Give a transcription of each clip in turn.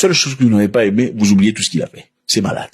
seule chose que vous n'avez pas aimé, vous oubliez tout ce qu'il a fait. C'est malade.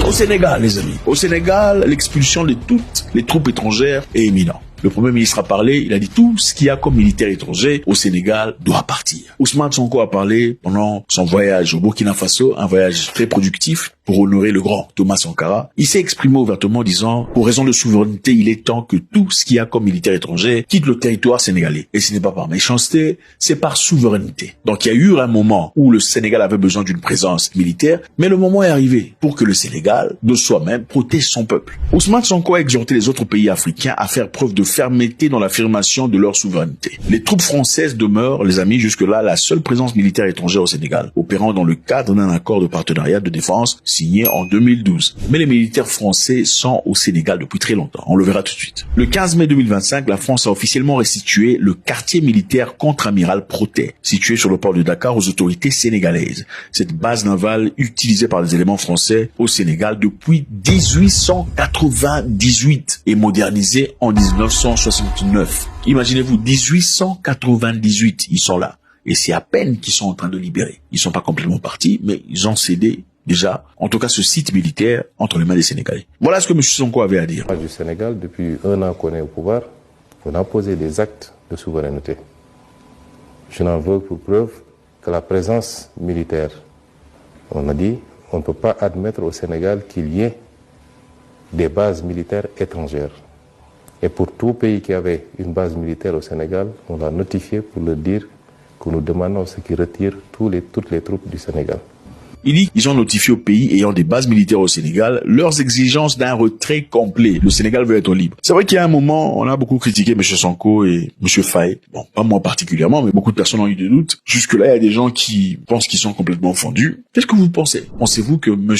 Au Sénégal, les amis. Au Sénégal, l'expulsion de toutes les troupes étrangères est imminente. Le Premier ministre a parlé, il a dit tout ce qu'il y a comme militaire étranger au Sénégal doit partir. Ousmane Sonko a parlé pendant son voyage au Burkina Faso, un voyage très productif pour honorer le grand Thomas Sankara. Il s'est exprimé ouvertement disant, pour raison de souveraineté, il est temps que tout ce qu'il y a comme militaire étranger quitte le territoire sénégalais. Et ce n'est pas par méchanceté, c'est par souveraineté. Donc il y a eu un moment où le Sénégal avait besoin d'une présence militaire, mais le moment est arrivé pour que le Sénégal, de soi-même, protège son peuple. Ousmane Sonko a exhorté les autres pays africains à faire preuve de fermeté dans l'affirmation de leur souveraineté. Les troupes françaises demeurent, les amis, jusque-là, la seule présence militaire étrangère au Sénégal, opérant dans le cadre d'un accord de partenariat de défense signé en 2012. Mais les militaires français sont au Sénégal depuis très longtemps. On le verra tout de suite. Le 15 mai 2025, la France a officiellement restitué le quartier militaire contre-amiral Protet, situé sur le port de Dakar, aux autorités sénégalaises. Cette base navale utilisée par les éléments français au Sénégal depuis 1898 et modernisée en 1969. Imaginez-vous, 1898, ils sont là. Et c'est à peine qu'ils sont en train de libérer. Ils sont pas complètement partis, mais ils ont cédé déjà, en tout cas ce site militaire, entre les mains des Sénégalais. Voilà ce que M. Sonko avait à dire. Du Sénégal, depuis 1 an qu'on est au pouvoir, on a posé des actes de souveraineté. Je n'en veux pour preuve que la présence militaire. On a dit, on ne peut pas admettre au Sénégal qu'il y ait des bases militaires étrangères. Et pour tout pays qui avait une base militaire au Sénégal, on l'a notifié pour leur dire que nous demandons ce qui retire toutes les troupes du Sénégal. Il dit qu'ils ont notifié aux pays ayant des bases militaires au Sénégal leurs exigences d'un retrait complet. Le Sénégal veut être libre. C'est vrai qu'il y a un moment, on a beaucoup critiqué M. Sonko et M. Faye. Bon, pas moi particulièrement, mais beaucoup de personnes ont eu des doutes. Jusque-là, il y a des gens qui pensent qu'ils sont complètement fondus. Qu'est-ce que vous pensez? Pensez-vous que M.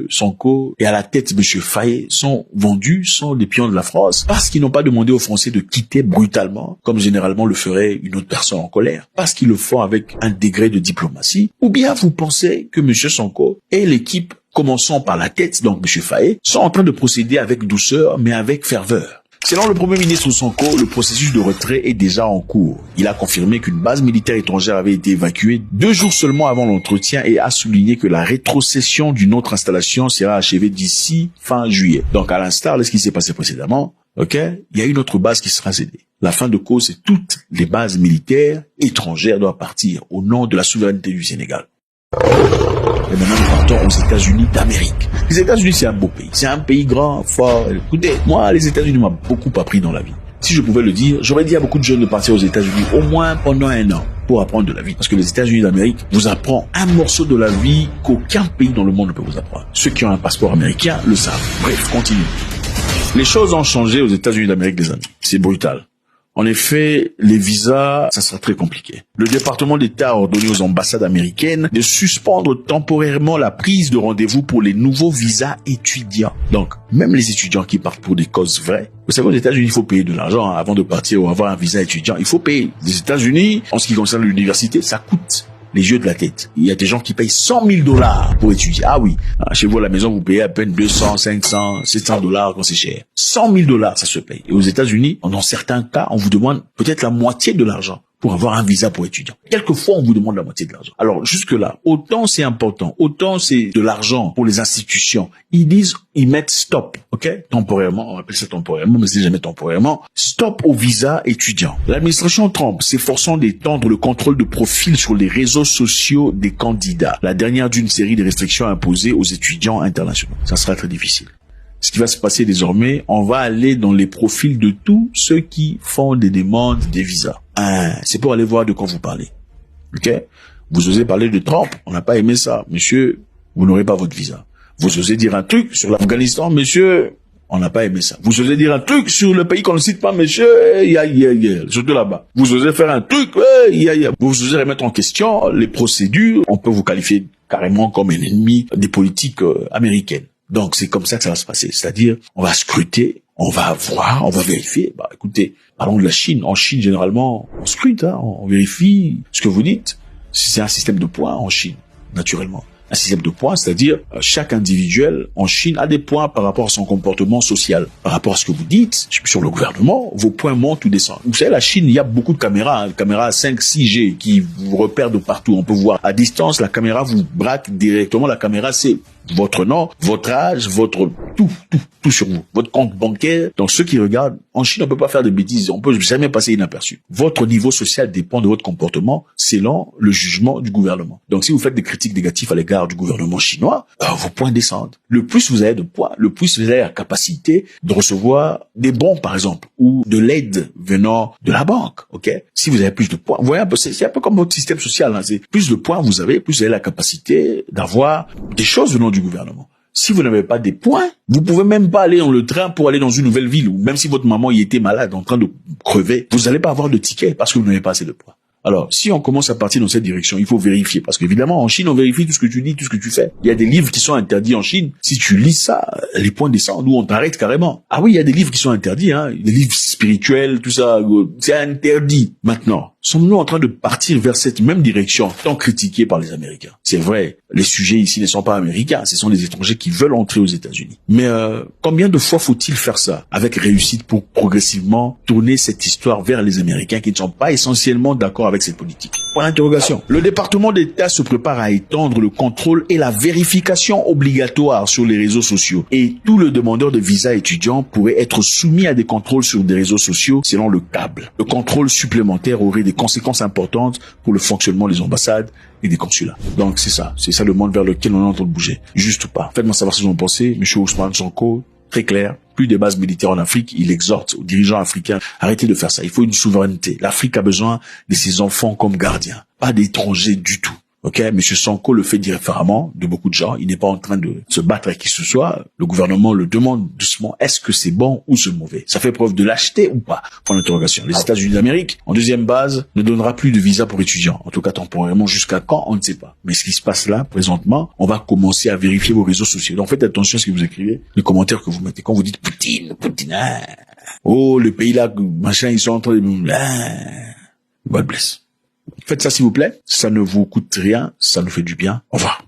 Sonko et à la tête M. Faye sont vendus, sont des pions de la France, parce qu'ils n'ont pas demandé aux Français de quitter brutalement, comme généralement le ferait une autre personne en colère, parce qu'ils le font avec un degré de diplomatie? Ou bien vous pensez que M. Sonko et l'équipe, commençant par la tête, donc M. Faye, sont en train de procéder avec douceur, mais avec ferveur? Selon le Premier ministre Sonko, le processus de retrait est déjà en cours. Il a confirmé qu'une base militaire étrangère avait été évacuée 2 jours seulement avant l'entretien et a souligné que la rétrocession d'une autre installation sera achevée d'ici fin juillet. Donc à l'instar de ce qui s'est passé précédemment, il y a une autre base qui sera cédée. La fin de cause, c'est toutes les bases militaires étrangères doivent partir au nom de la souveraineté du Sénégal. Et maintenant, nous partons aux États-Unis d'Amérique. Les États-Unis, c'est un beau pays. C'est un pays grand, fort. Écoutez, moi, les États-Unis m'ont beaucoup appris dans la vie. Si je pouvais le dire, j'aurais dit à beaucoup de jeunes de partir aux États-Unis au moins pendant 1 an pour apprendre de la vie. Parce que les États-Unis d'Amérique vous apprend un morceau de la vie qu'aucun pays dans le monde ne peut vous apprendre. Ceux qui ont un passeport américain le savent. Bref, continue. Les choses ont changé aux États-Unis d'Amérique, les amis. C'est brutal. En effet, les visas, ça sera très compliqué. Le département d'État a ordonné aux ambassades américaines de suspendre temporairement la prise de rendez-vous pour les nouveaux visas étudiants. Donc, même les étudiants qui partent pour des causes vraies. Vous savez, aux États-Unis, il faut payer de l'argent avant de partir ou avoir un visa étudiant. Il faut payer. Les États-Unis, en ce qui concerne l'université, ça coûte les yeux de la tête. Il y a des gens qui payent $100,000 pour étudier. Ah oui. Chez vous à la maison, vous payez à peine 200, 500, $700 quand c'est cher. $100,000, ça se paye. Et aux États-Unis, dans certains cas, on vous demande peut-être la moitié de l'argent pour avoir un visa pour étudiant. Quelquefois, on vous demande la moitié de l'argent. Alors, jusque-là, autant c'est important, autant c'est de l'argent pour les institutions. Ils mettent stop, temporairement, on appelle ça temporairement, mais c'est jamais temporairement. Stop au visa étudiant. L'administration Trump s'efforçant d'étendre le contrôle de profil sur les réseaux sociaux des candidats. La dernière d'une série de restrictions imposées aux étudiants internationaux. Ça sera très difficile. Ce qui va se passer désormais, on va aller dans les profils de tous ceux qui font des demandes des visas. C'est pour aller voir de quoi vous parlez. Vous osez parler de Trump, on n'a pas aimé ça. Monsieur, vous n'aurez pas votre visa. Vous osez dire un truc sur l'Afghanistan, monsieur, on n'a pas aimé ça. Vous osez dire un truc sur le pays qu'on ne cite pas, monsieur, surtout là-bas. Vous osez faire un truc, vous osez remettre en question les procédures, on peut vous qualifier carrément comme un ennemi des politiques américaines. Donc, c'est comme ça que ça va se passer. C'est-à-dire, on va scruter, on va voir, on va vérifier. Écoutez, parlons de la Chine. En Chine, généralement, on scrute, on vérifie ce que vous dites. C'est un système de points en Chine, naturellement. Un système de points, c'est-à-dire chaque individuel en Chine a des points par rapport à son comportement social, par rapport à ce que vous dites sur le gouvernement, vos points montent ou descendent. Vous savez, la Chine, il y a beaucoup de caméras, caméras 5, 6G qui vous repèrent de partout. On peut voir à distance, la caméra vous braque directement. La caméra, c'est votre nom, votre âge, votre tout sur vous, votre compte bancaire. Donc ceux qui regardent, en Chine, on peut pas faire de bêtises, on peut jamais passer inaperçu. Votre niveau social dépend de votre comportement selon le jugement du gouvernement. Donc si vous faites des critiques négatives à l'égard du gouvernement chinois, vos points descendent. Le plus vous avez de points, le plus vous avez la capacité de recevoir des bons, par exemple, ou de l'aide venant de la banque. Ok? Si vous avez plus de points, vous voyez un peu, c'est un peu comme votre système social. Hein, c'est plus de points vous avez, plus vous avez la capacité d'avoir des choses venant du gouvernement. Si vous n'avez pas des points, vous pouvez même pas aller dans le train pour aller dans une nouvelle ville, ou même si votre maman y était malade, en train de crever, vous n'allez pas avoir de ticket parce que vous n'avez pas assez de points. Alors, si on commence à partir dans cette direction, il faut vérifier. Parce qu'évidemment, en Chine, on vérifie tout ce que tu dis, tout ce que tu fais. Il y a des livres qui sont interdits en Chine. Si tu lis ça, les points descendent ou on t'arrête carrément. Ah oui, il y a des livres qui sont interdits, hein. Des livres spirituels, tout ça. C'est interdit. Maintenant, sommes-nous en train de partir vers cette même direction, tant critiquée par les Américains? C'est vrai, les sujets ici ne sont pas américains, ce sont des étrangers qui veulent entrer aux États-Unis. Mais combien de fois faut-il faire ça avec réussite pour progressivement tourner cette histoire vers les Américains qui ne sont pas essentiellement d'accord avec cette politique? Point d'interrogation. Le département d'État se prépare à étendre le contrôle et la vérification obligatoire sur les réseaux sociaux. Et tout le demandeur de visa étudiant pourrait être soumis à des contrôles sur des réseaux sociaux selon le câble. Le contrôle supplémentaire aurait des conséquences importantes pour le fonctionnement des ambassades et des consulats. Donc c'est ça le monde vers lequel on est en train de bouger. Juste ou pas. Faites-moi savoir ce que vous en pensez. Monsieur Ousmane Sonko, très clair. Plus de bases militaires en Afrique, il exhorte aux dirigeants africains, arrêtez de faire ça. Il faut une souveraineté. L'Afrique a besoin de ses enfants comme gardiens, pas d'étrangers du tout. Ok, Monsieur Sonko le fait différemment de beaucoup de gens. Il n'est pas en train de se battre avec qui que ce soit. Le gouvernement le demande doucement. Est-ce que c'est bon ou c'est mauvais? Ça fait preuve de lâcheté ou pas? Point d'interrogation. Les États-Unis d'Amérique, en deuxième base, ne donnera plus de visa pour étudiants. En tout cas, temporairement, jusqu'à quand? On ne sait pas. Mais ce qui se passe là, présentement, on va commencer à vérifier vos réseaux sociaux. Donc faites attention à ce que vous écrivez, les commentaires que vous mettez. Quand vous dites Poutine, oh, le pays là, machin, ils sont en train de... God bless. Faites ça s'il vous plaît, ça ne vous coûte rien, ça nous fait du bien. Au revoir.